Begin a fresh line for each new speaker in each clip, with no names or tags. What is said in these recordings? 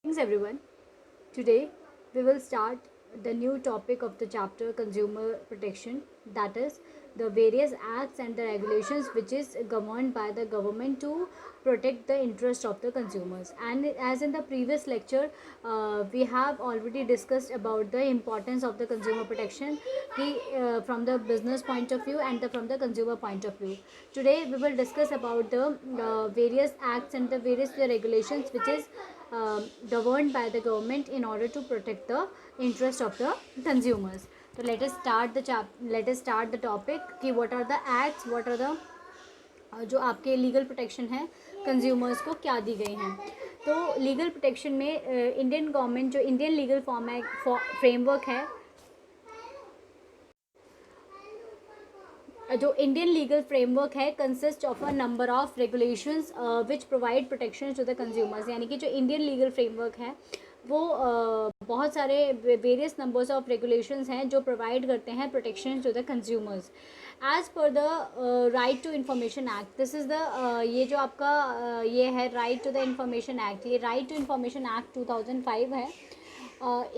Thanks everyone. Today we will start the new topic of the chapter consumer protection, that is the various acts and the regulations which is governed by the government to protect the interest of the consumers. And as in the previous lecture we have already discussed about the importance of the consumer protection from the business point of view and from the consumer point of view. Today we will discuss about the various acts and the various regulations which is governed by the government in order to protect the interest of the consumers. So let us start the topic कि what are the acts, what are the जो आपके legal protection है consumers को क्या दी गई हैं. तो legal protection में इंडियन गवर्नमेंट जो इंडियन लीगल फ्रेमवर्क है, जो इंडियन लीगल फ्रेमवर्क है consist of a number of regulations which provide protection to the consumers. यानी कि जो इंडियन लीगल फ्रेमवर्क है वो बहुत सारे वेरियस नंबर्स ऑफ रेगुलेशंस हैं जो प्रोवाइड करते हैं protection to the consumers as per the right to information act. This is the ये जो आपका ये है right to the information act. ये राइट टू इन्फॉर्मेशन एक्ट 2005 है.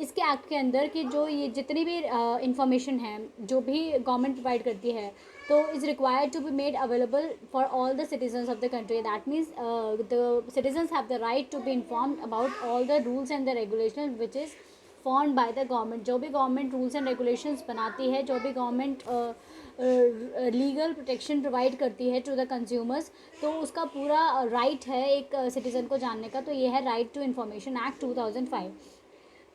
इसके एक्ट के अंदर कि जो ये जितनी भी इंफॉर्मेशन है जो भी गवर्नमेंट प्रोवाइड करती है तो is required to be made available for all the citizens of the country. That means the citizens have the right to be informed about all the rules and the regulation which is formed by the government. जो भी government rules and regulations बनाती है, जो भी government legal protection provide करती है to the consumers, तो उसका पूरा राइट है एक सिटीज़न को जानने का. तो ये है right to information act 2005.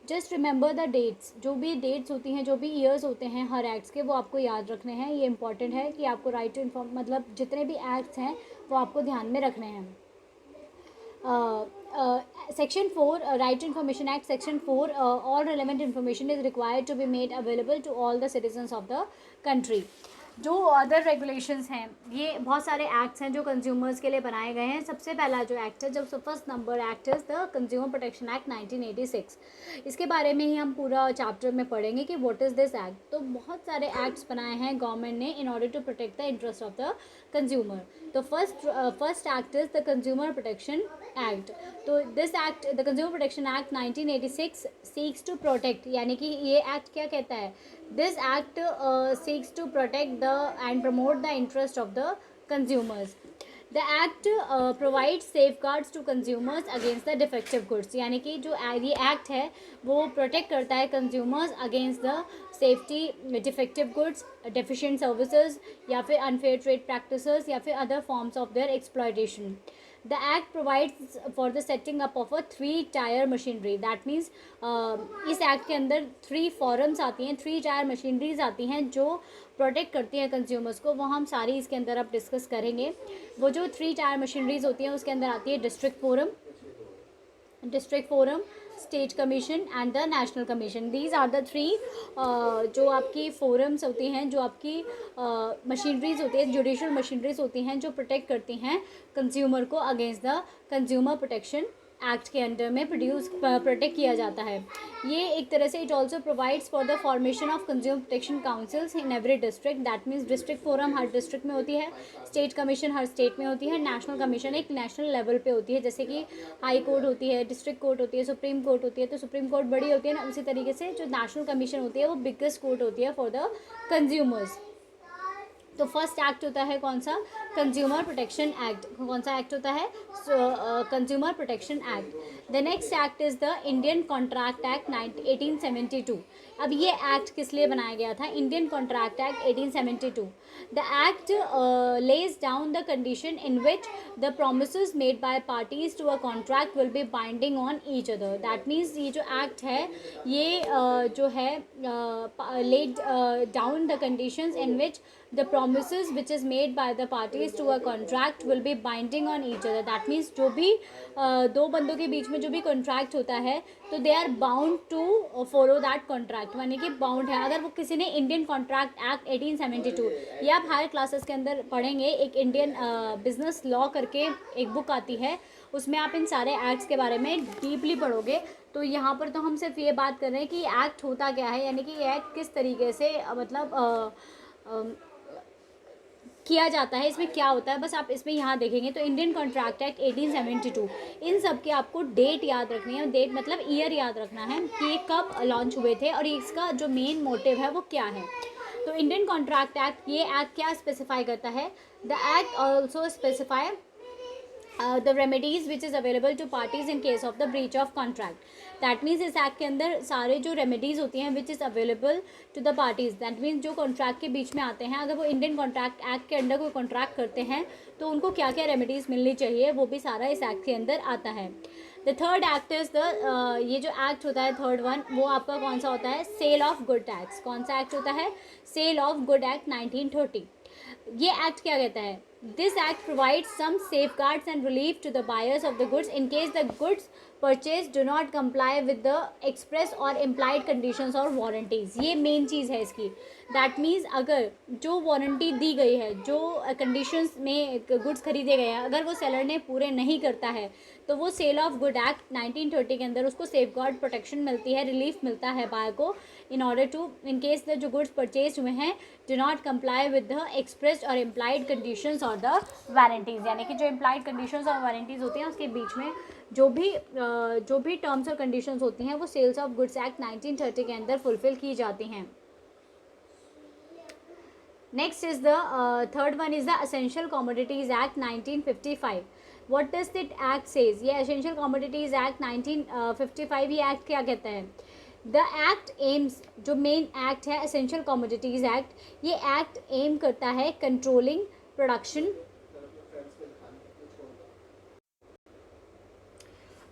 Just remember the dates. जो भी डेट्स होती हैं, जो भी ईयर्स होते हैं हर एक्ट्स के, वो आपको याद रखने हैं. ये इंपॉर्टेंट है कि आपको राइट टू इन्फॉर्म मतलब जितने भी एक्ट्स हैं वो आपको ध्यान में रखने हैं. Section 4 Right to Information Act, Section 4 all relevant information is required to be made available to all the citizens of the country. जो अदर रेगुलेशंस हैं, ये बहुत सारे एक्ट्स हैं जो कंज्यूमर्स के लिए बनाए गए हैं. सबसे पहला जो एक्ट है, जब first number act is the consumer protection act 1986. इसके बारे में ही हम पूरा चैप्टर में पढ़ेंगे कि व्हाट इज़ दिस एक्ट. तो बहुत सारे एक्ट्स बनाए हैं गवर्नमेंट ने in order to protect the interest of the consumer. तो first act is the consumer protection act. तो this act, the consumer protection act 1986 seeks to protect, यानी कि ये एक्ट क्या कहता है, this act seeks to protect the and promote the interest of the consumers. The act provide safeguards to consumers against the defective goods. यानी कि जो ये एक्ट है वो प्रोटेक्ट करता है consumers against the safety defective goods, deficient services या फिर अनफेयर ट्रेड प्रैक्टिसेस या फिर other forms of their exploitation. The act provides for the setting up of a 3-tier machinery. That means इस act के अंदर 3 forums आती हैं, 3-tier machineries आती हैं जो प्रोटेक्ट करती हैं कंज्यूमर्स को. वो हम सारी इसके अंदर अब डिस्कस करेंगे. वो जो 3-tier मशीनरीज होती हैं उसके अंदर आती है district forum, state commission and the national commission. These are the 3 जो आपकी फोरम्स होती हैं, जो आपकी मशीनरीज होती है, जुडिशल मशीनरीज होती हैं जो प्रोटेक्ट करती हैं कंज्यूमर को against the consumer protection act के अंडर में प्रोटेक्ट किया जाता है. ये एक तरह से it also provides for the formation of consumer protection councils in every district. That means district forum her district में होती है, स्टेट कमीशन हर स्टेट में होती है, नेशनल कमीशन एक नेशनल लेवल पे होती है. जैसे कि हाई कोर्ट होती है, डिस्ट्रिक्ट कोर्ट होती है, सुप्रीम कोर्ट होती है. तो सुप्रीम कोर्ट बड़ी होती है ना, उसी तरीके से जो नेशनल कमीशन होती है वो बिगेस्ट कोर्ट होती है फॉर द कंज्यूमर्स. तो फर्स्ट एक्ट होता है कौन सा, कंज्यूमर प्रोटेक्शन एक्ट. कौन सा एक्ट होता है, consumer protection act. The next act is the Indian contract act 1872. अब ये एक्ट किस लिए बनाया गया था, Indian contract act 1872. The act lays down the condition in which the promises made by parties to a contract will be binding on each other. That means ये जो act है ये जो है laid down the conditions in which the promises which is made by the parties to a contract will be binding on each other. That means जो भी दो बंदों के बीच में जो भी कॉन्ट्रैक्ट होता है तो they are bound to follow that contract, यानी कि बाउंड है. अगर वो किसी ने इंडियन कॉन्ट्रैक्ट एक्ट 1872, ये आप हायर क्लासेस के अंदर पढ़ेंगे, एक इंडियन बिजनेस लॉ करके एक बुक आती है, उसमें आप इन सारे एक्ट्स के बारे में डीपली पढ़ोगे. तो यहाँ पर तो हम सिर्फ ये बात कर रहे हैं कि एक्ट होता क्या है, यानी कि ये एक्ट किस तरीके से मतलब किया जाता है। इसमें क्या होता है बस आप इसमें यहाँ देखेंगे तो इंडियन कॉन्ट्रैक्ट एक्ट 1872, इन सब के आपको डेट याद रखनी है। डेट मतलब ईयर याद रखना है कि ये कब लॉन्च हुए थे और इसका जो मेन मोटिव है वो क्या है। तो इंडियन कॉन्ट्रैक्ट एक्ट, ये एक्ट क्या स्पेसिफाई करता है? The act also specify the remedies which is available to parties in case of the breach of contract. That means इस एक्ट के अंदर सारे जो रेमेडीज़ होती हैं which is available to the parties, that means जो कॉन्ट्रैक्ट के बीच में आते हैं, अगर वो इंडियन कॉन्ट्रैक्ट एक्ट के अंडर कोई कॉन्ट्रैक्ट करते हैं तो उनको क्या क्या रेमेडीज़ मिलनी चाहिए, वो भी सारा इस एक्ट के अंदर आता है। The third act is the, ये जो एक्ट होता है थर्ड वन, वो आपका कौन सा होता है? Sale of good tax. कौन सा एक्ट होता है? Sale of good act 1930। ये एक्ट क्या कहता है? This act provides some safeguards and relief to the buyers of the goods in case the goods purchase do not comply with the express और implied conditions और warranties. ये main चीज़ है इसकी। दैट मीन्स अगर जो वारंटी दी गई है, जो कंडीशंस में गुड्स खरीदे गए हैं, अगर वो सेलर ने पूरे नहीं करता है तो वो सेल ऑफ गुड एक्ट 1930 के अंदर उसको सेफगार्ड प्रोटेक्शन मिलती है, रिलीफ मिलता है बायर को, in order to in case the जो गुड्स परचेज हुए हैं do not comply with the expressed और इम्प्लाइड कंडीशंस और द वारंटीज़। यानी कि जो इम्प्लाइड कंडीशंस और वारंटीज़ होती हैं उसके बीच में जो भी टर्म्स और कंडीशंस होती हैं वो सेल्स ऑफ गुड्स एक्ट 1930 के अंदर फुलफिल की जाती हैं। Next is the third one is the Essential Commodities Act 1955. What does that act says? ये Essential Commodities Act 1955 ये act क्या कहता है? The act aims, जो मेन एक्ट है Essential Commodities Act, ये एक्ट एम करता है controlling production.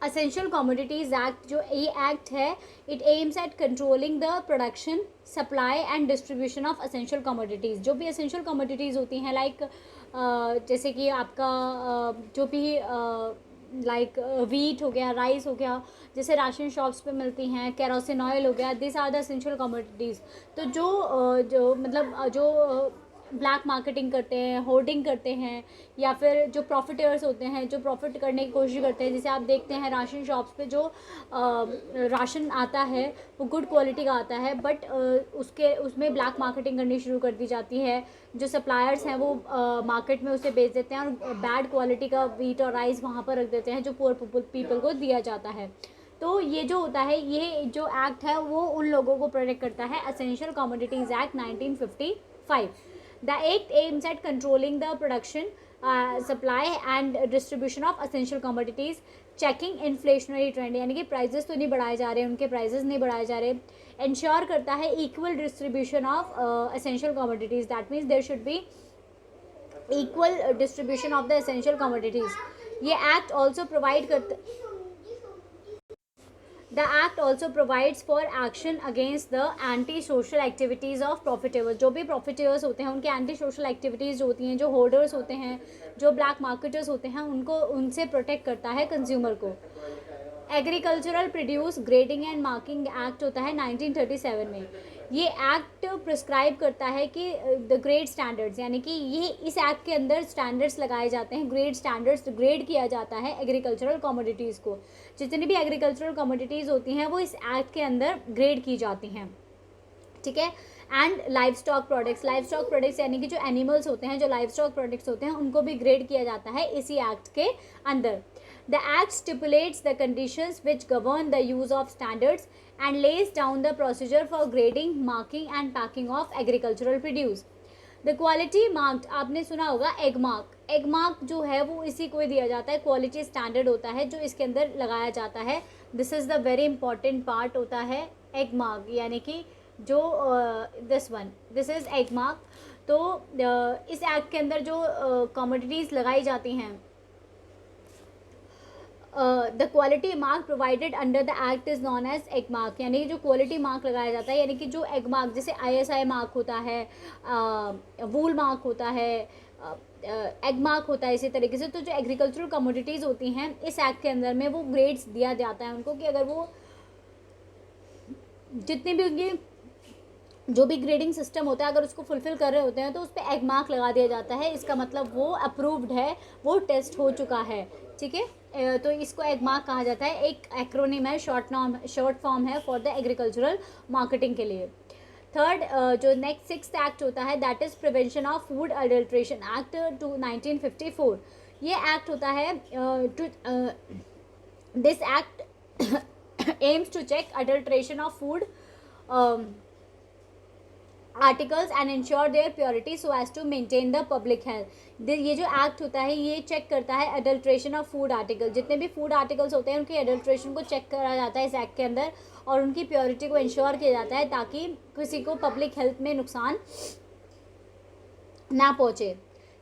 Essential commodities act जो ये एक्ट है, it aims at controlling the production, supply and distribution of essential commodities. जो भी असेंशियल कमोडिटीज़ होती हैं लाइक जैसे कि आपका जो भी लाइक वीट हो गया, राइस हो गया, जैसे राशन शॉप्स पे मिलती हैं, केरोसिन ऑयल हो गया, this are the essential commodities. तो जो मतलब जो ब्लैक मार्केटिंग करते हैं, होर्डिंग करते हैं, या फिर जो प्रॉफिटर्स होते हैं जो प्रॉफिट करने की कोशिश करते हैं, जैसे आप देखते हैं राशन शॉप्स पे जो राशन आता है वो गुड क्वालिटी का आता है, बट उसमें ब्लैक मार्केटिंग करनी शुरू कर दी जाती है। जो सप्लायर्स हैं वो मार्केट में उसे बेच देते हैं और बैड क्वालिटी का वीट और राइस वहाँ पर रख देते हैं जो पुअर पीपल को दिया जाता है। तो ये जो होता है, ये जो एक्ट है वो उन लोगों को प्रोटेक्ट करता है, essential commodities act 1955। The act aims at controlling the production, supply and distribution of essential commodities, checking inflationary trend, यानी कि प्राइजेस तो नहीं बढ़ाए जा रहे, उनके प्राइजेस नहीं बढ़ाए जा रहे। इंश्योर करता है equal distribution of essential commodities, that means there should be equal distribution of the essential commodities. ये एक्ट ऑल्सो प्रोवाइड करता The act also provides for action against the anti-social activities of profiteers। जो भी profiteers होते हैं उनके anti-social activities जो होती हैं, जो hoarders होते हैं, जो black marketers होते हैं, उनको उनसे protect करता है consumer को। Agricultural produce grading and marking act होता है 1937 में। ये एक्ट प्रिस्क्राइब करता है कि द ग्रेड स्टैंडर्ड्स, यानी कि ये इस एक्ट के अंदर स्टैंडर्ड्स लगाए जाते हैं, ग्रेड स्टैंडर्ड्स, ग्रेड किया जाता है एग्रीकल्चरल कमोडिटीज़ को। जितनी भी एग्रीकल्चरल कमोडिटीज़ होती हैं वो इस एक्ट के अंदर ग्रेड की जाती हैं, ठीक है। एंड लाइव स्टॉक प्रोडक्ट्स यानी कि जो एनिमल्स होते हैं, जो लाइव स्टॉक प्रोडक्ट्स होते हैं, उनको भी ग्रेड किया जाता है इसी एक्ट के अंदर। The act stipulates the conditions which govern the use of standards and lays down the procedure for grading, marking and packing of agricultural produce. The quality marked, आपने सुना होगा एग मार्क जो है वो इसी को दिया जाता है, क्वालिटी स्टैंडर्ड होता है जो इसके अंदर लगाया जाता है। This is the very important part होता है एग मार्क, यानी कि जो दिस इज़ एग मार्क। तो इस एक्ट के अंदर जो कमोडिटीज़ लगाई जाती हैं, the quality mark provided under the act is known as Agmark, यानी कि जो क्वालिटी मार्क लगाया जाता है, यानी कि जो एग मार्क जैसे ISI मार्क होता है, वूल मार्क होता है, एग मार्क होता है, इसी तरीके से। तो जो एग्रीकल्चरल कमोडिटीज़ होती हैं इस एक्ट के अंदर में वो ग्रेड्स दिया जाता है उनको कि अगर वो जितने भी उनकी जो भी ग्रेडिंग सिस्टम होता है अगर उसको फुलफ़िल कर रहे होते हैं तो उस पर एग मार्क लगा दिया जाता है। इसका मतलब वो अप्रूव्ड है, वो टेस्ट हो चुका है, ठीक है। तो इसको एग मार्क कहा जाता है, एक एक्रोनिम है, शॉर्ट फॉर्म है फॉर द एग्रीकल्चरल मार्केटिंग के लिए। थर्ड जो नेक्स्ट 6th एक्ट होता है that is prevention of food adulteration act to 1954. ये एक्ट होता है this act aims to check adulteration of food articles and ensure their purity so as to maintain the public health. ये जो act होता है ये चेक करता है अडल्ट्रेशन ऑफ फूड आर्टिकल. जितने भी फूड आर्टिकल्स होते हैं उनके अडल्ट्रेशन को चेक करा जाता है इस एक्ट के अंदर और उनकी प्योरिटी को इंश्योर किया जाता है ताकि किसी को पब्लिक हेल्थ में नुकसान ना पहुँचे.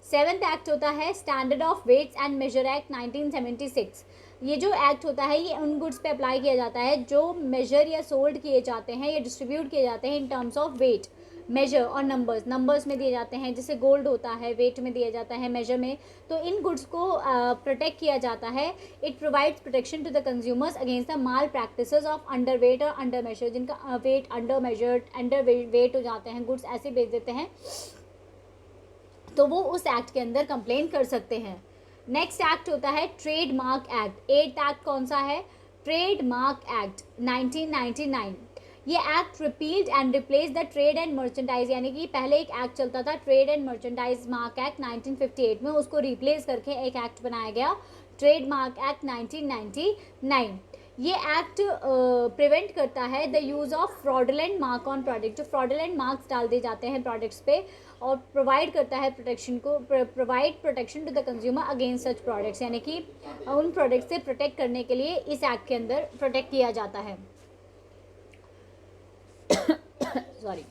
7th एक्ट होता है standard of weights and measure act 1976. ये जो एक्ट होता है ये उन गुड्स पे अप्लाई किया जाता है जो मेजर या सोल्ड किए जाते हैं या डिस्ट्रीब्यूट किए जाते हैं in terms of weight, measure और नंबर्स में दिए जाते हैं. जैसे गोल्ड होता है वेट में दिया जाता है, मेजर में. तो इन गुड्स को प्रोटेक्ट किया जाता है. It provides protection to the consumers against the malpractices of under weight और अंडर मेजर. जिनका weight under measured under weight हो जाते हैं, गुड्स ऐसे बेच देते हैं, तो वो उस एक्ट के अंदर कंप्लेन कर सकते हैं. नेक्स्ट एक्ट होता है ट्रेडमार्क एक्ट. 8th एक्ट कौन सा है? Trademark act 1999. ये act repealed and replace the trade and merchandise. यानी कि पहले एक एक्ट चलता था trade and merchandise mark act 1958 में, उसको रिप्लेस करके एक एक्ट बनाया गया ट्रेडमार्क एक्ट 1999. ये एक्ट प्रिवेंट करता है the use of fraudulent mark on product. जो फ्रॉडलेंट मार्क्स डाल दिए जाते हैं प्रोडक्ट्स पे, और प्रोवाइड करता है provide protection to the consumer against such products. यानी कि उन प्रोडक्ट्स से प्रोटेक्ट करने के लिए इस एक्ट के अंदर प्रोटेक्ट किया जाता है. Sorry.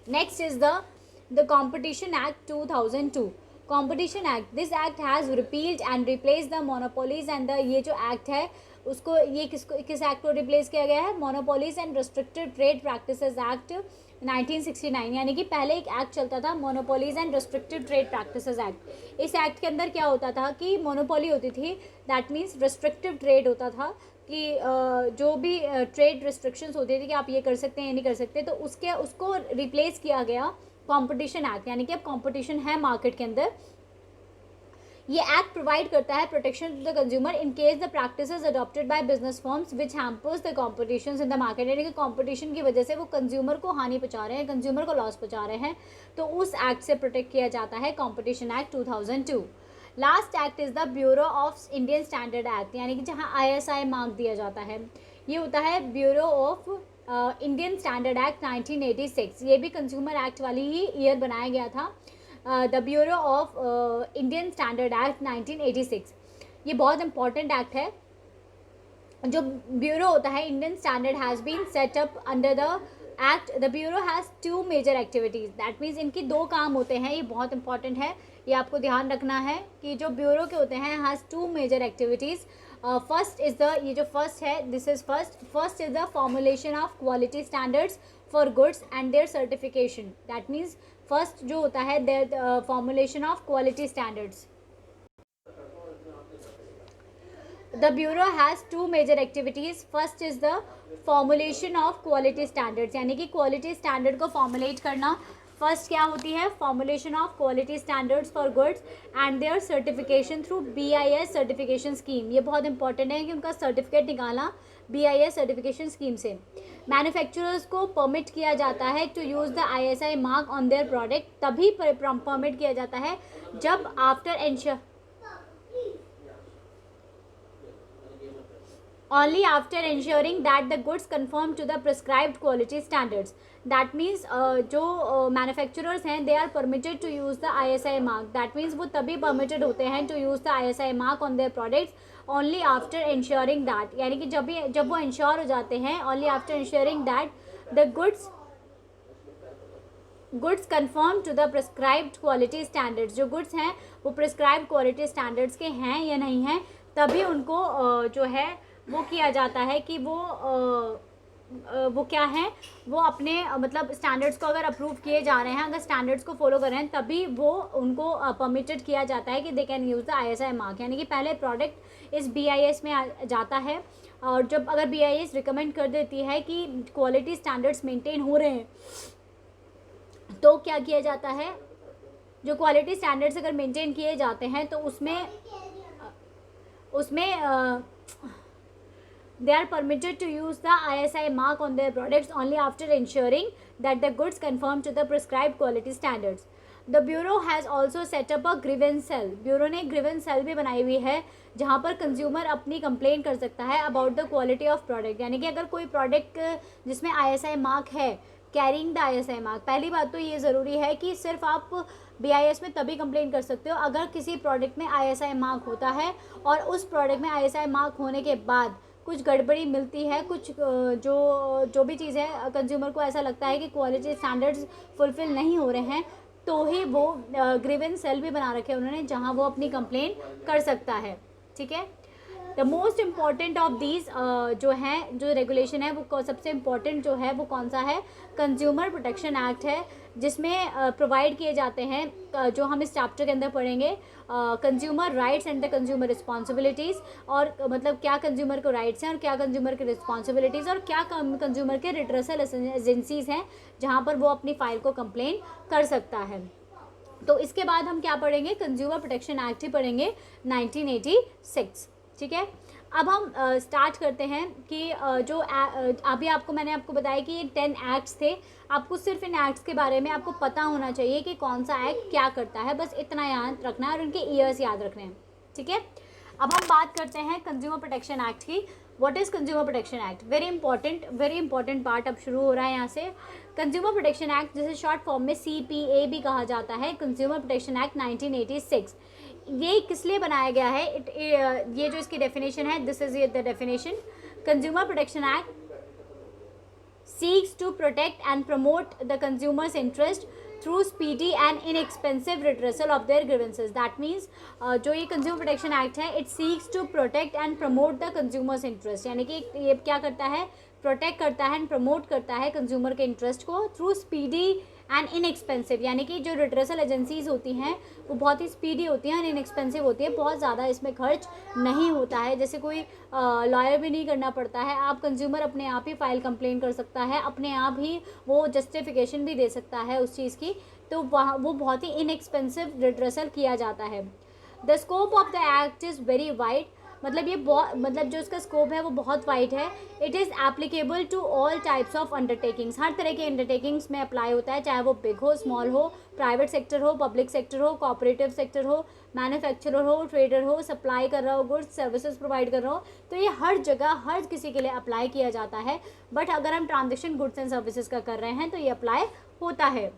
Next is the Competition Act 2002. Competition Act. This act has repealed and replaced the monopolies and the ये जो act है उसको ये किस एक्ट को रिप्लेस किया गया है? Monopolies and restricted trade practices act 1969. यानी कि पहले एक एक्ट चलता था monopolies and restricted trade practices act. इस एक्ट के अंदर क्या होता था कि मोनोपोली होती थी, दैट मीन्स रिस्ट्रिक्टिव ट्रेड होता था कि जो भी ट्रेड रिस्ट्रिक्शंस होती थी कि आप ये कर सकते हैं ये नहीं कर सकते, तो उसको रिप्लेस किया गया कंपटीशन एक्ट. यानी कि अब कंपटीशन है मार्केट के अंदर. ये एक्ट प्रोवाइड करता है protection to the consumer in case the practices adopted by business firms which hampers the competition in the market. यानी कि कॉम्पिटिशन की वजह से वो कंज्यूमर को हानि पहुंचा रहे हैं, कंज्यूमर को लॉस पहुंचा रहे हैं, तो उस एक्ट से प्रोटेक्ट किया जाता है competition act 2002. Last act is the bureau of Indian standard act. यानी कि जहाँ ISI मार्क दिया जाता है, ये होता है bureau of Indian standard act 1986. ये भी कंज्यूमर एक्ट वाली ही ईयर बनाया गया था. The bureau of Indian standard act 1986. ये बहुत इंपॉर्टेंट एक्ट है. जो ब्यूरो होता है Indian standard has been set up under the act. The bureau has 2 major activities. That means इनकी 2 काम होते हैं. ये बहुत इंपॉर्टेंट है, ये आपको ध्यान रखना है कि जो ब्यूरो के होते हैं has 2 major activities. First is the, ये जो फर्स्ट है this is first is the formulation of quality standards for goods and their certification. That means first जो होता है their formulation of quality standards. The Bureau has 2 major activities. First is the formulation of quality standards. यानी कि quality standard को formulate करना. First क्या होती है? Formulation of quality standards for goods and their certification through BIS certification scheme. ये बहुत important है कि उनका सर्टिफिकेट निकाला BIS सर्टिफिकेशन स्कीम से. मैन्युफैक्चरर्स को परमिट किया जाता है to use the ISI mark on their product. तभी परमिट किया जाता है जब only after ensuring that the goods conform to the prescribed quality standards. That means जो manufacturers हैं they are permitted to use the ISI mark. That means वो तभी permitted होते हैं to use the ISI mark on their products only after ensuring that. यानी कि जब वो ensure हो जाते हैं only after ensuring that the goods conform to the prescribed quality standards. जो goods हैं वो prescribed quality standards के हैं या नहीं हैं, तभी उनको जो है वो किया जाता है कि वो क्या है, वो अपने मतलब स्टैंडर्ड्स को अगर अप्रूव किए जा रहे हैं, अगर स्टैंडर्ड्स को फॉलो कर रहे हैं, तभी वो उनको परमिटेड किया जाता है कि they can use the ISI mark. यानी कि पहले प्रोडक्ट इस BIS में जाता है, और जब अगर BIS रिकमेंड कर देती है कि क्वालिटी स्टैंडर्ड्स मेंटेन हो रहे हैं, तो क्या किया जाता है, जो क्वालिटी स्टैंडर्ड्स अगर मेंटेन किए जाते हैं तो उसमें They are permitted to use the ISI mark on their products only after ensuring that the goods conform to the prescribed quality standards. The Bureau has also set up a grievance cell. Bureau ने grievance cell भी बनाई हुई है जहाँ पर consumer अपनी complain कर सकता है about the quality of product. यानी कि अगर कोई प्रोडक्ट जिसमें ISI मार्क है, कैरिंग द ISI मार्क, पहली बात तो ये ज़रूरी है कि सिर्फ आप BIS में तभी कंप्लेन कर सकते हो अगर किसी प्रोडक्ट में ISI मार्क होता है और उस प्रोडक्ट में ISI मार्क होने के बाद कुछ गड़बड़ी मिलती है, कुछ जो भी चीज़ है कंज्यूमर को ऐसा लगता है कि क्वालिटी स्टैंडर्ड्स फुलफिल नहीं हो रहे हैं, तो ही वो ग्रीवेंस सेल भी बना रखे हैं उन्होंने जहां वो अपनी कंप्लेन कर सकता है. ठीक है. The most important of these जो हैं, जो रेगुलेशन है वो सबसे इम्पॉर्टेंट जो है वो कौन सा है, कंज्यूमर प्रोटेक्शन एक्ट है, जिसमें प्रोवाइड किए जाते हैं जो हम इस चैप्टर के अंदर पढ़ेंगे, consumer rights and the consumer responsibilities. और मतलब क्या कंज्यूमर को राइट्स हैं और क्या कंज्यूमर की रिस्पॉन्सिबिलिटीज़ और क्या कंज्यूमर के रिट्रेसल एजेंसीज हैं जहाँ पर वो अपनी फाइल को कंप्लेन कर सकता है. तो इसके बाद हम क्या पढ़ेंगे, कंज्यूमर प्रोटेक्शन एक्ट ही पढ़ेंगे 1986. ठीक है. अब हम स्टार्ट करते हैं कि जो अभी मैंने आपको बताया कि ये 10 एक्ट्स थे. आपको सिर्फ इन एक्ट्स के बारे में आपको पता होना चाहिए कि कौन सा एक्ट क्या करता है, बस इतना याद रखना है और उनके ईयर्स याद रखने हैं. ठीक है. अब हम बात करते हैं कंज्यूमर प्रोटेक्शन एक्ट की. What is consumer protection act? Very important part अब शुरू हो रहा है यहाँ से. कंज्यूमर प्रोटेक्शन एक्ट, जिसे शॉर्ट फॉर्म में CPA भी कहा जाता है, कंज्यूमर प्रोटेक्शन एक्ट 1986. ये किस लिए बनाया गया है? ये जो इसकी डेफिनेशन है, this is the definition. Consumer protection act seeks to protect and promote the consumer's interest through speedy and inexpensive redressal of their grievances. That means जो ये consumer protection act है, it seeks to protect and promote the consumer's interest. यानी कि ये क्या करता है, protect करता है एंड प्रमोट करता है कंज्यूमर के इंटरेस्ट को थ्रू स्पीडी एंड इनएक्सपेंसिव. यानी कि जो रिट्रेसल एजेंसीज होती हैं वो बहुत ही स्पीडी होती हैं और इनएक्सपेंसिव होती है, बहुत ज़्यादा इसमें खर्च नहीं होता है. जैसे कोई लॉयर भी नहीं करना पड़ता है, आप कंज्यूमर अपने आप ही फाइल कंप्लेन कर सकता है, अपने आप ही वो जस्टिफिकेशन भी दे सकता है उस चीज़ की. तो वहाँ वो बहुत ही इनएक्सपेंसिव रिट्रेसल किया जाता है. The scope of the act is very wide. मतलब ये मतलब जो इसका स्कोप है वो बहुत वाइड है. It is applicable to all types of undertakings. हर तरह के अंडरटेकिंग्स में अप्लाई होता है, चाहे वो बिग हो, स्मॉल हो, प्राइवेट सेक्टर हो, पब्लिक सेक्टर हो, कोऑपरेटिव सेक्टर हो, मैन्युफैक्चरर हो, ट्रेडर हो, सप्लाई कर रहा हो, गुड्स सर्विसेज प्रोवाइड कर रहा हो. तो ये हर जगह हर किसी के लिए अप्लाई किया जाता है. बट अगर हम ट्रांजेक्शन गुड्स एंड सर्विसेज का कर रहे हैं तो ये अप्लाई होता है.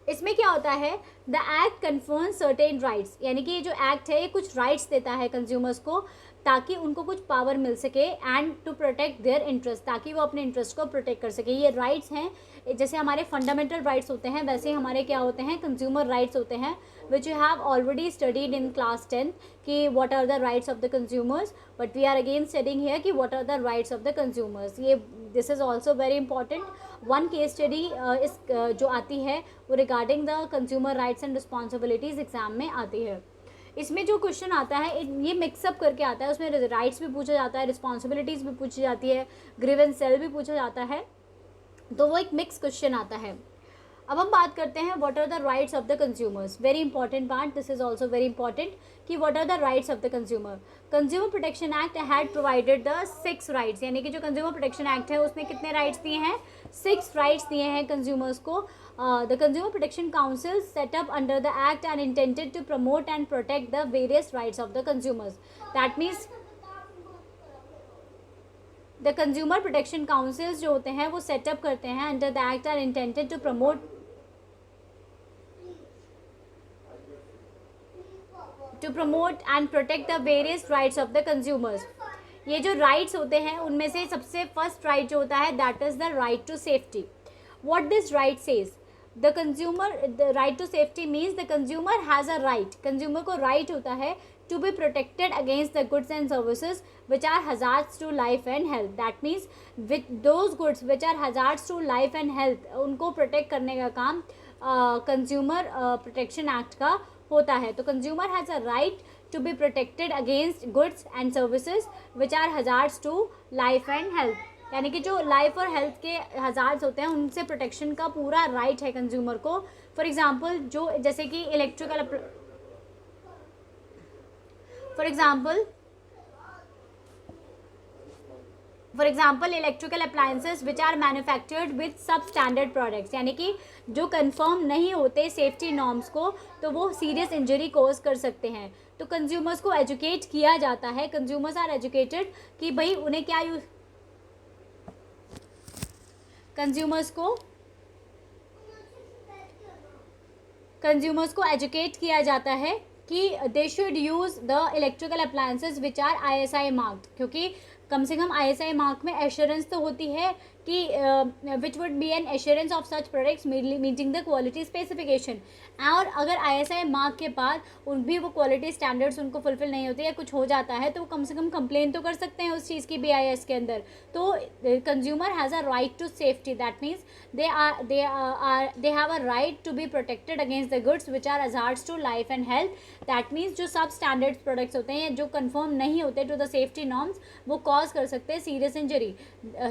इसमें क्या होता है, the act confirms certain rights. यानी कि ये जो एक्ट है ये कुछ राइट्स देता है कंज्यूमर्स को ताकि उनको कुछ पावर मिल सके and to protect their interest, ताकि वो अपने इंटरेस्ट को प्रोटेक्ट कर सके. ये राइट्स हैं, जैसे हमारे फंडामेंटल राइट्स होते हैं वैसे हमारे क्या होते हैं, कंज्यूमर राइट्स होते हैं, which you have already studied in class 10 कि what are the rights of the consumers. But we are again studying here कि what are the rights of the consumers. ये this is also very important. One case study is जो आती है वो regarding the consumer rights and responsibilities exam में आती है. इसमें जो क्वेश्चन आता है ये मिक्सअप करके आता है, उसमें राइट्स भी पूछा जाता है, रिस्पॉन्सिबिलिटीज़ भी पूछी जाती है, ग्रीवेंस सेल भी पूछा जाता है, तो वो एक मिक्स क्वेश्चन आता है. अब हम बात करते हैं what are the rights of the consumers. Very important part, this is also very important कि what are the rights of the consumer. Consumer protection act had provided the 6 rights. यानी कि जो कंज्यूमर प्रोटेक्शन एक्ट है उसने कितने rights दिए हैं, 6 rights दिए हैं कंज्यूमर्स को. The Consumer Protection Council set up under the Act and intended to promote and protect the various rights of the consumers. That means the Consumer Protection Councils जो होते हैं वो सेटअप करते हैं under the Act are intended to promote and protect the various rights of the consumers. ये जो rights होते हैं उनमें से सबसे first right जो होता है that is the right to safety. What this right says? The right to safety means the consumer has a right. Consumer को right होता है to be protected against the goods and services which are hazards to life and health. That means with those goods which are hazards to life and health, उनको protect करने का काम Consumer Protection Act का होता है. तो consumer has a right to be protected against goods and services which are hazards to life and health. यानी कि जो लाइफ और हेल्थ के हज़ार्ड्स होते हैं उनसे प्रोटेक्शन का पूरा राइट है कंज्यूमर को. फॉर एग्जांपल जो जैसे कि electrical, for example for example electrical appliances which are manufactured with substandard products, यानी कि जो कंफर्म नहीं होते सेफ्टी नॉर्म्स को, तो वो सीरियस इंजरी कोज कर सकते हैं। तो कंज्यूमर्स को एजुकेट किया जाता है, कंज्यूमर्स आर एजुकेटेड कि भाई उन्हें क्या यूज, कंज्यूमर्स को एजुकेट किया जाता है कि they should use the electrical appliances which are ISI marked, क्योंकि कम से कम ISI मार्क में एश्योरेंस तो होती है कि which would be an assurance of such products meeting the quality specification. और अगर ISI मार्क के बाद उन भी वो क्वालिटी स्टैंडर्ड्स उनको फुलफिल नहीं होते या कुछ हो जाता है, तो वो कम से कम कंप्लेन तो कर सकते हैं उस चीज़ की BIS के अंदर। तो consumer has a right to safety, that means they have a right to be protected against the goods which are hazards to life and health। That means जो सब स्टैंडर्ड्स प्रोडक्ट्स होते हैं जो कंफर्म नहीं होते टू द सेफ्टी नॉर्म्स, वो cause कर सकते हैं सीरियस इंजरी।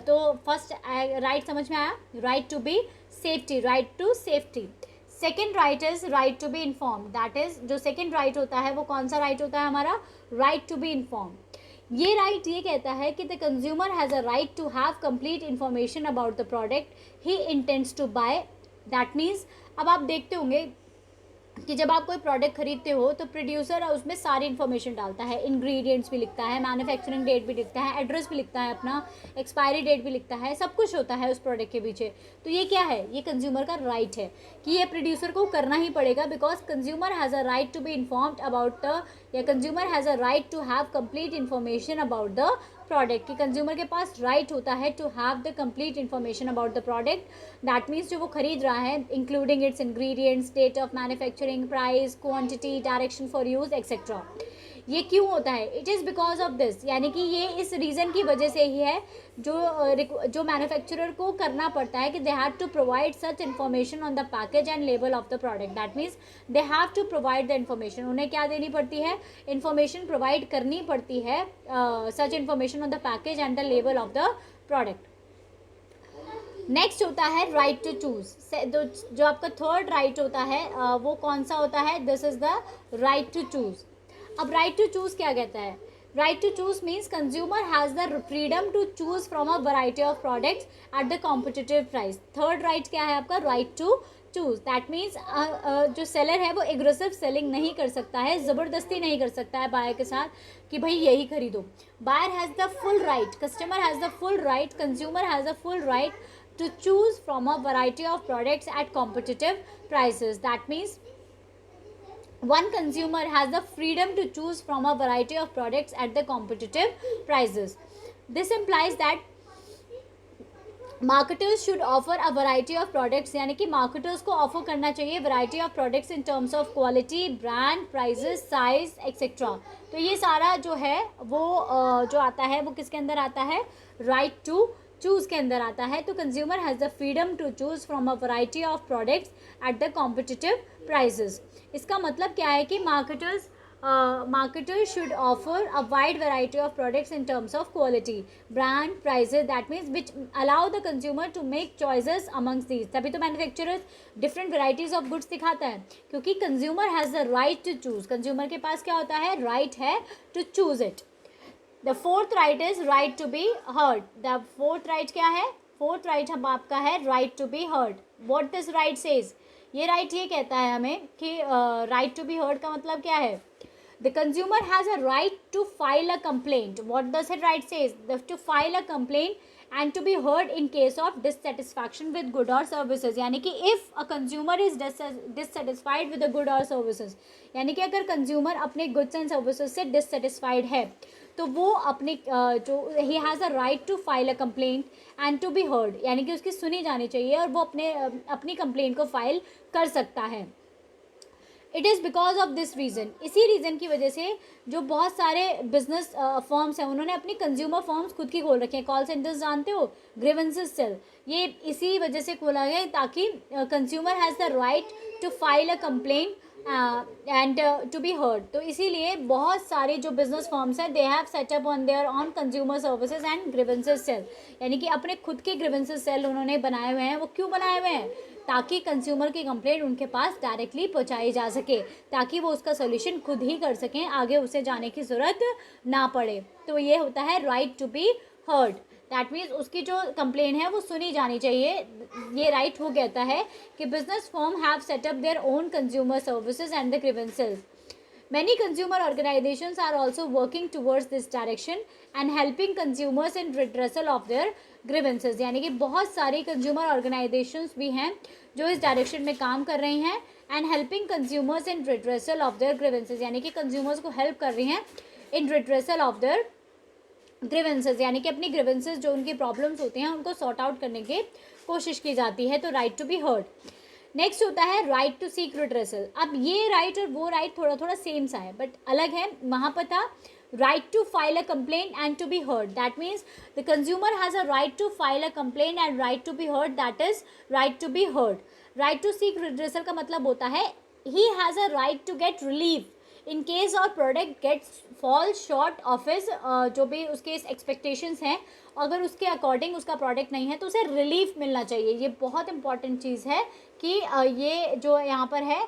तो फर्स्ट राइट समझ में आया, right to be safety, right to safety. Second right is right to be inform, that is जो सेकेंड राइट होता है वो कौन सा राइट होता है हमारा, राइट टू बी इन्फॉर्म। ये राइट ये कहता है कि the consumer has a right to have complete information about the product he intends to buy. That means अब आप देखते होंगे कि जब आप कोई प्रोडक्ट खरीदते हो तो प्रोड्यूसर उसमें सारी इन्फॉर्मेशन डालता है, इंग्रेडिएंट्स भी लिखता है, मैन्युफैक्चरिंग डेट भी लिखता है, एड्रेस भी लिखता है, अपना एक्सपायरी डेट भी लिखता है, सब कुछ होता है उस प्रोडक्ट के पीछे। तो ये क्या है, ये कंज्यूमर का राइट है कि ये प्रोड्यूसर को करना ही पड़ेगा, because consumer has a right to be informed about the, या consumer has a right to have complete information about the product, कि कंज्यूमर के पास राइट होता है to have the complete information about the product. That means जो वो खरीद रहा है, including its ingredients, date of manufacturing, price, quantity, direction for use etcetera. ये क्यों होता है, it is because of this, यानी कि ये इस रीज़न की वजह से ही है जो मैन्युफैक्चरर को करना पड़ता है कि they have to provide such information on the package and label of the product. That means they have to provide the information, उन्हें क्या देनी पड़ती है, इन्फॉर्मेशन प्रोवाइड करनी पड़ती है, सच information on the package and the label of the product. Next होता है राइट टू चूज़। जो आपका थर्ड राइट होता है वो कौन सा होता है, this is the right to choose. अब राइट टू चूज़ क्या कहता है, right to choose means consumer has the freedom to choose from a variety of products at the competitive price. Third right क्या है आपका, right to choose. That means जो seller है वो एग्रेसिव सेलिंग नहीं कर सकता है, ज़बरदस्ती नहीं कर सकता है बायर के साथ कि भाई यही खरीदो। Buyer has the full right, customer has the full right, consumer has the full right to choose from a variety of products at competitive prices. That means one consumer has the freedom to choose from a variety of products at the competitive prices. This implies that marketers should offer a variety of products, यानी कि marketers को offer करना चाहिए variety of products in terms of quality, brand, prices, size, etc. तो ये सारा जो है वो जो आता है वो किसके अंदर आता है, right to चूज़ के अंदर आता है। तो consumer has the freedom to choose from a variety of products at the competitive prices. इसका मतलब क्या है कि marketers should offer a wide variety of products in terms of quality, brand, prices, that means which allow the consumer to make choices amongst these। तभी तो manufacturers different varieties of goods दिखाता है, क्योंकि consumer has the right to choose, consumer के पास क्या होता है, राइट है to choose it. The fourth right is right to be heard. The fourth right क्या है, फोर्थ राइट हम आपका है right to be heard. What this right says, ये राइट ये कहता है हमें कि राइट टू बी हर्ड का मतलब क्या है, the consumer has a right to file a complaint. What does it right says, to file a complaint and to be heard in case of dissatisfaction with good or services। यानी कि if a consumer is dissatisfied with the good or services, यानी कि अगर consumer अपने goods and services से dissatisfied है तो वो अपने जो ही has a right to file a complaint and to be heard, यानी कि उसकी सुनी जानी चाहिए और वो अपनी कंप्लेंट को फाइल कर सकता है। It is because of this reason, इसी रीज़न की वजह से जो बहुत सारे बिजनेस फर्म्स हैं उन्होंने अपनी कंज्यूमर फर्म्स खुद की खोल रखे हैं। कॉल सेंटर्स जानते हो, ग्रीवेंसेस सेल, ये इसी वजह से खोला गया ताकि consumer has the right to file a complaint and to be heard. तो इसीलिए बहुत सारे जो बिजनेस फर्म्स हैं they have set up on their on consumer services and grievances cell, यानी कि अपने खुद के ग्रीवेंसेस सेल उन्होंने बनाए हुए हैं। वो क्यों बनाए हुए हैं, ताकि कंज्यूमर की कंप्लेंट उनके पास डायरेक्टली पहुंचाई जा सके, ताकि वो उसका सोल्यूशन खुद ही कर सकें, आगे उसे जाने की ज़रूरत ना पड़े। तो ये होता है right to be heard. That means उसकी जो कंप्लेन है वो सुनी जानी चाहिए। ये राइट वो कहता है कि business firm have setup their own consumer services and the grievances. Many consumer organizations are also working towards this direction and helping consumers in redressal of their grievances। यानी कि बहुत सारी consumer organizations भी हैं जो इस डायरेक्शन में काम कर रही हैं and helping consumers in redressal of their grievances, यानी कि consumers को help कर रही हैं in redressal of their grievances, यानी कि अपनी grievances जो उनकी problems होती हैं उनको sort out करने की कोशिश की जाती है। तो right to be heard। Next होता है राइट टू सीक रिड्रेसल। अब ये राइट और वो राइट थोड़ा थोड़ा सेम सा है बट अलग है। वहाँ पर था right to file a complaint and to be heard. That means the consumer has a right to file a complaint and right to be heard, that is right to be heard. Right to seek redressal का मतलब होता है he has a right to get relief in case और product gets fall short of his जो भी उसके expectations हैं, अगर उसके अकॉर्डिंग उसका प्रोडक्ट नहीं है तो उसे रिलीफ मिलना चाहिए। ये बहुत इंपॉर्टेंट चीज़ है कि ये जो यहाँ पर है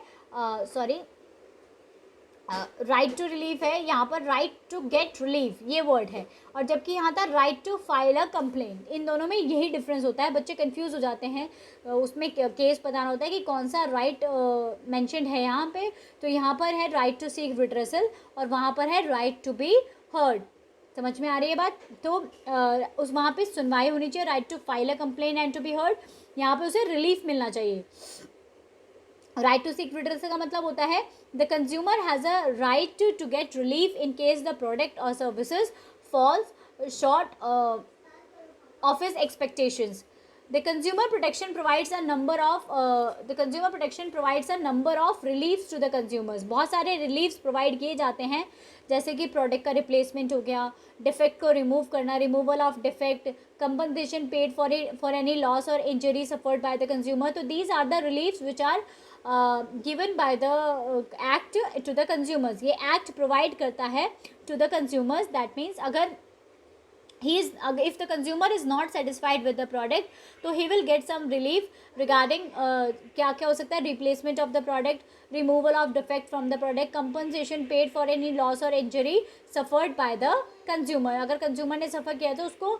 राइट टू रिलीफ है, यहाँ पर राइट टू गेट रिलीफ ये वर्ड है, और जबकि यहाँ था right to file a complaint. इन दोनों में यही डिफरेंस होता है। बच्चे कंफ्यूज हो जाते हैं, उसमें केस बताना होता है कि कौन सा राइट मेंशन्ड है यहाँ पे। तो यहाँ पर है राइट टू सीक रिड्रेसल और वहाँ पर है राइट टू बी हर्ड। समझ में आ रही है बात? तो उस वहाँ पे सुनवाई होनी चाहिए, right to file a complaint and to be heard. यहाँ पे उसे रिलीफ मिलना चाहिए। राइट टू सीक रिड्रेसल का मतलब होता है the consumer has a right to get relief in case the product और services falls short of his expectations. The consumer protection provides a number of reliefs to the consumers। बहुत सारे reliefs provide किए जाते हैं, जैसे कि product का replacement हो गया, डिफेक्ट को रिमूव करना, removal of defect, compensation paid for any loss और injury suffered by the consumer. तो these are the reliefs which are given by the act to the consumers. ये एक्ट प्रोवाइड करता है to the consumers. That means अगर if the consumer is not satisfied with the product, तो he will get some relief regarding क्या क्या हो सकता है, replacement of the product, removal of defect from the product, compensation paid for any loss or injury suffered by the consumer। अगर consumer ने suffer किया तो उसको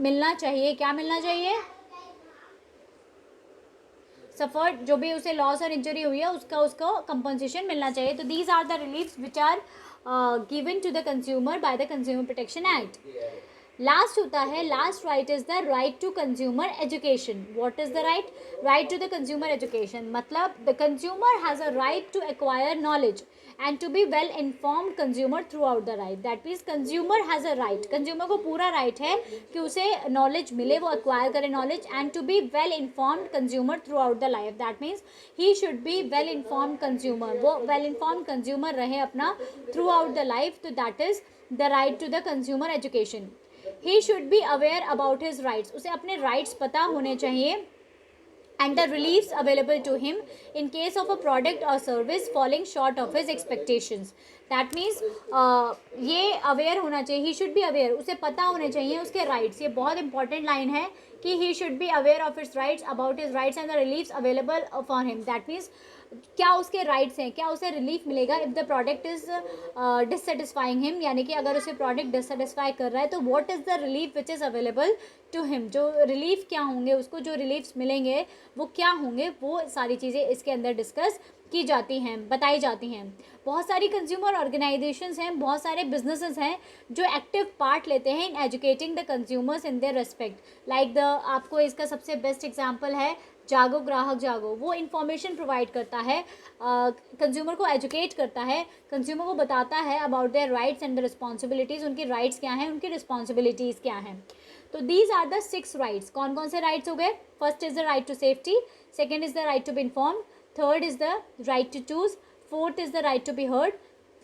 मिलना चाहिए, क्या मिलना चाहिए? सफर्ड, जो भी उसे लॉस और इंजरी हुई है उसको कंपनसेशन मिलना चाहिए। तो these are the reliefs which are given to the consumer by the consumer protection act. Last होता है, last right is the right to consumer education. What is the right to the consumer education? मतलब the consumer has a right to acquire knowledge and to be well informed consumer throughout the right. That means consumer has a right, consumer को पूरा right है कि उसे knowledge मिले, वो acquire करे knowledge, and to be well informed consumer throughout the life. That means he should be well informed consumer, वो well informed consumer रहे अपना थ्रू आउट द लाइफ। तो that is the right to the consumer education. He should be aware about his rights, उसे अपने rights पता होने चाहिए, and the reliefs available to him in case of a product or service falling short of his expectations। That means ये aware होना चाहिए, he should be aware, उसे पता होने चाहिए उसके राइट्स। ये बहुत इंपॉर्टेंट लाइन है कि he should be aware of his rights, about his rights and the reliefs available for him। That means क्या उसके राइट्स हैं, क्या उसे रिलीफ मिलेगा if the product is dissatisfying him, यानी कि अगर उसे प्रोडक्ट डिससेटिस्फाई कर रहा है तो what is the relief which is available to him. जो रिलीफ क्या होंगे, उसको जो रिलीफ्स मिलेंगे वो क्या होंगे, वो सारी चीज़ें इसके अंदर डिस्कस की जाती हैं, बताई जाती हैं। बहुत सारी कंज्यूमर ऑर्गेनाइजेशंस हैं, बहुत सारे बिजनेसेस हैं जो एक्टिव पार्ट लेते हैं in educating the consumers in their respect. Like आपको इसका सबसे बेस्ट एग्जांपल है जागो ग्राहक जागो। वो इन्फॉर्मेशन प्रोवाइड करता है, कंज्यूमर को एजुकेट करता है, कंज्यूमर को बताता है about their rights and the responsibilities. उनकी राइट्स क्या हैं, उनकी रिस्पॉन्सिबिलिटीज़ क्या हैं। तो दीज आर द 6 राइट्स। कौन कौन से राइट्स हो गए? First is the right to safety, second is the right to be informed, third is the right to choose, fourth is the right to be heard,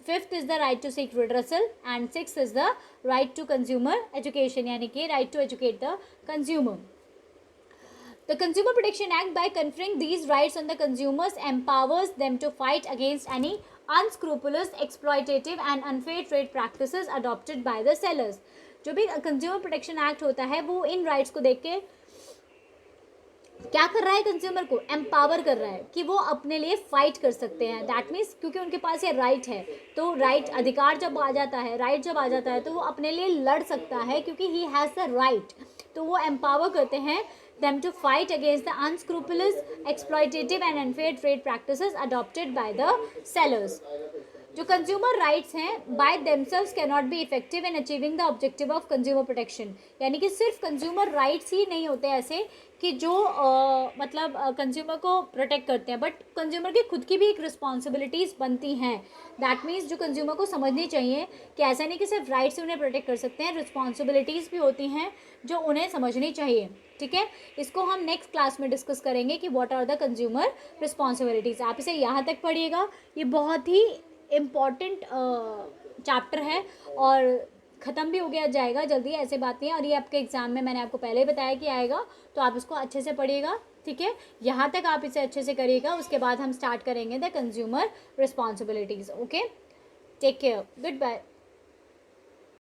fifth is the right to seek redressal and sixth is the right to consumer education, यानी कि right to educate the consumer. The Consumer Protection Act, by conferring these rights on the consumers, empowers them to fight against any unscrupulous, exploitative and unfair trade practices adopted by the sellers। जो भी Consumer Protection Act होता है वो इन rights को देख के क्या कर रहा है, कंज्यूमर को एम्पावर कर रहा है कि वो अपने लिए फाइट कर सकते हैं। दैट मीन्स क्योंकि उनके पास ये राइट है, तो राइट अधिकार जब आ जाता है, राइट जब आ जाता है तो वो अपने लिए लड़ सकता है क्योंकि ही हैज़ द राइट। तो वो एम्पावर करते हैं them to fight against the unscrupulous, exploitative and unfair trade practices adopted by the sellers. जो कंज्यूमर राइट्स हैं by themselves can not be effective in achieving the objective of consumer protection. यानी कि सिर्फ consumer rights ही नहीं होते ऐसे कि जो मतलब कंज्यूमर को प्रोटेक्ट करते हैं, बट कंज्यूमर की खुद की भी एक रिस्पॉन्सिबिलिटीज़ बनती हैं। दैट मीन्स जो कंज्यूमर को समझनी चाहिए कि ऐसा नहीं कि सिर्फ राइट्स उन्हें प्रोटेक्ट कर सकते हैं, रिस्पॉन्सिबिलिटीज़ भी होती हैं जो उन्हें समझनी चाहिए। ठीक है, इसको हम नेक्स्ट क्लास में डिस्कस करेंगे कि what are the consumer responsibilities. आप इसे यहाँ तक पढ़िएगा, ये बहुत ही इम्पॉर्टेंट चैप्टर है और ख़त्म भी हो गया जाएगा जल्दी, ऐसे बात नहीं है। और ये आपके एग्ज़ाम में मैंने आपको पहले ही बताया कि आएगा, तो आप इसको अच्छे से पढ़िएगा। ठीक है, यहाँ तक आप इसे अच्छे से करिएगा, उसके बाद हम स्टार्ट करेंगे the consumer responsibilities. Okay, take care, good bye.